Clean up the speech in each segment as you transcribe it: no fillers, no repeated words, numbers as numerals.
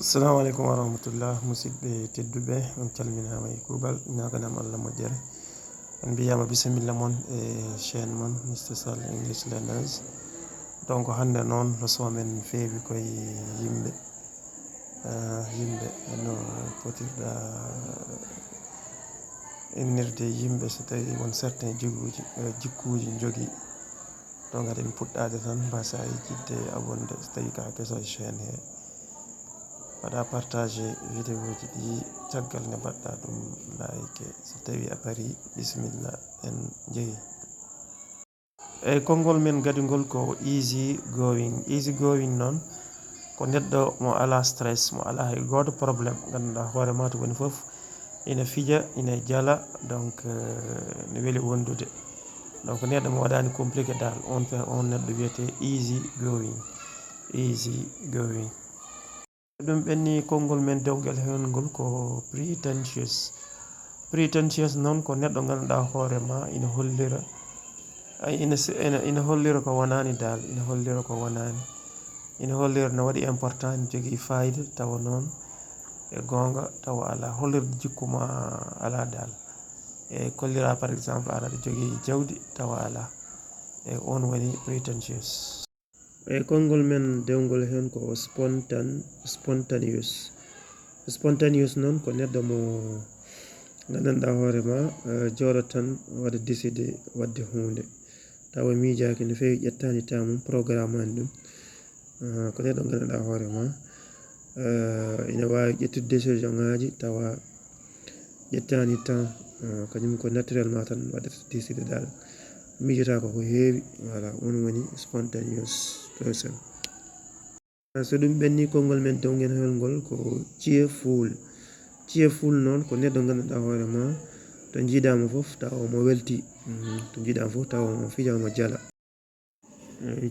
Assalamu alaikum warahmatullah musidɓe tedduɓe on calminama e kuuɓal ñaganama Allah moƴƴere on mbiyama bisimilla moon e chaine moon Mister Sall English Learners. donc hande noon leçon men feewi koye yimɓe no potirɗa innirde yimɓe so tawi won certain jikkuji jogui donc aɗen puɗɗade tan mbasa jidde abonde so tawi ka keso e chaine he waɗa partagé vidéo ji ɗi caggal nde mbaɗɗa ɗum like so tawi a paari bisimilla en jeeyi. eyyi konngol men gadi ngol ko easy going noon ko neɗɗo mo ala stress mo ala hay goto probléme ganduɗa hoorema to woni foof ina fija ina jala donc ne weeli wondude donc neɗɗo mo waɗani compliqué dal on neɗɗo wiyete easy going. ɗum ɓenni konngol men dewgel hen ngol ko pretentious noon ko neɗɗo ganduɗa hoorema ina hollira ko wonani dal ina hollira no waɗi important ne jogui fayida tawa noon e gonga tawa ala hollirde jikkuma ala dal e kollira par exemple aɗa jogui jawdi tawa ala e on woni pretentious. eyyi konngol men dewgol hen ko spontaneous noon ko neɗɗo mo gandanɗa hoorema jooɗo tan waɗa décidé wadde hunde tawa miijaki no fewi ƴettani tamum programme ani ɗum ko neɗɗo gandanɗa hoorema ina wawi ƴettude décision ngaji tawa ƴettani temps kañum ko naturellement tan waɗata décidé dal miijotako ko heewi voilà on woni spontaneous person. so ɗum ɓenni konngol men dewgel hen ngol ko cheerful noon ko neɗɗo gandanɗa hoorema to jiiɗama foof tawa mo welti to jiiɗama foof tawa mo fija mo jala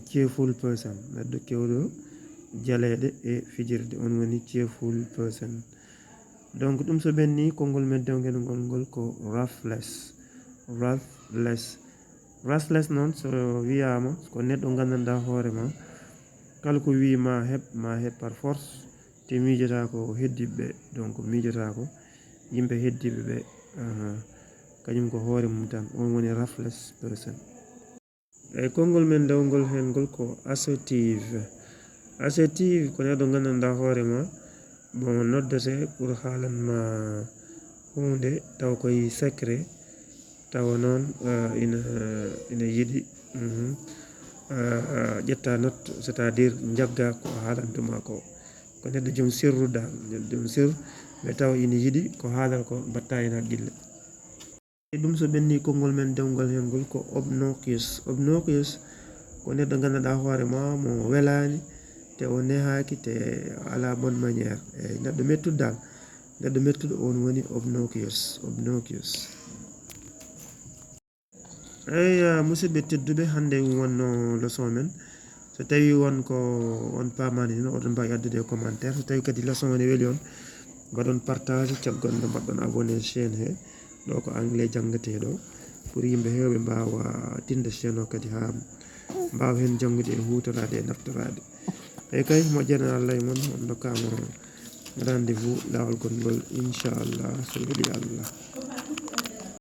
cheerful person neɗɗo kewɗo jaleɗe e fijirde on woni cheerful person. donc ɗum so ɓenni konngol men dewgel ngol ko restless noon so wiyama ko neɗɗo gandanɗa hoorema kala ko wi ma heeb par force te miijota ko heddiɓeɓe donc miijota ko yimɓe heddiɓe ɓe kañum ko hoore mum tan on woni restless person. eyyi konngol men dewgol hen ngol ko assertive ko neɗɗo gandanɗa hoorema bon noddete pour haalanma hunde taw koye secret tawa noon ina yiiɗi ƴetta note c'est à dire jagga ko haalantuma ko neɗɗo joom sirru dal neɗɗo joom sirru mais tawa ina yiiɗi ko haalata ko mbatta hen haqqille. ɗum so ɓenni konngol men dewgol hen ngol ko obnoxious ko neɗɗo gandanɗa hoorema mo welani te o nehaki te ala bonne maniére eyyi neɗɗo mettuɗo on woni obnoxious. eyyi musidɓe tedduɓe hande wonno leçon men so tawi won ko on pamani hen oɗon mbawi addude commentaire so tawi kadi leçon ne weeli on mbaɗon partage caggal nde mbaɗɗon abonné chaine he ɗo ko anglais janggete ɗo pour yimɓe hewɓe mbawa tinde chaine o kadi ha mbawa hen janggude e hutorade e naftorade. eyyi kay moƴƴere Allah e moon on dokkama rendez-vous lawol gongol inchallah so weeli Allah.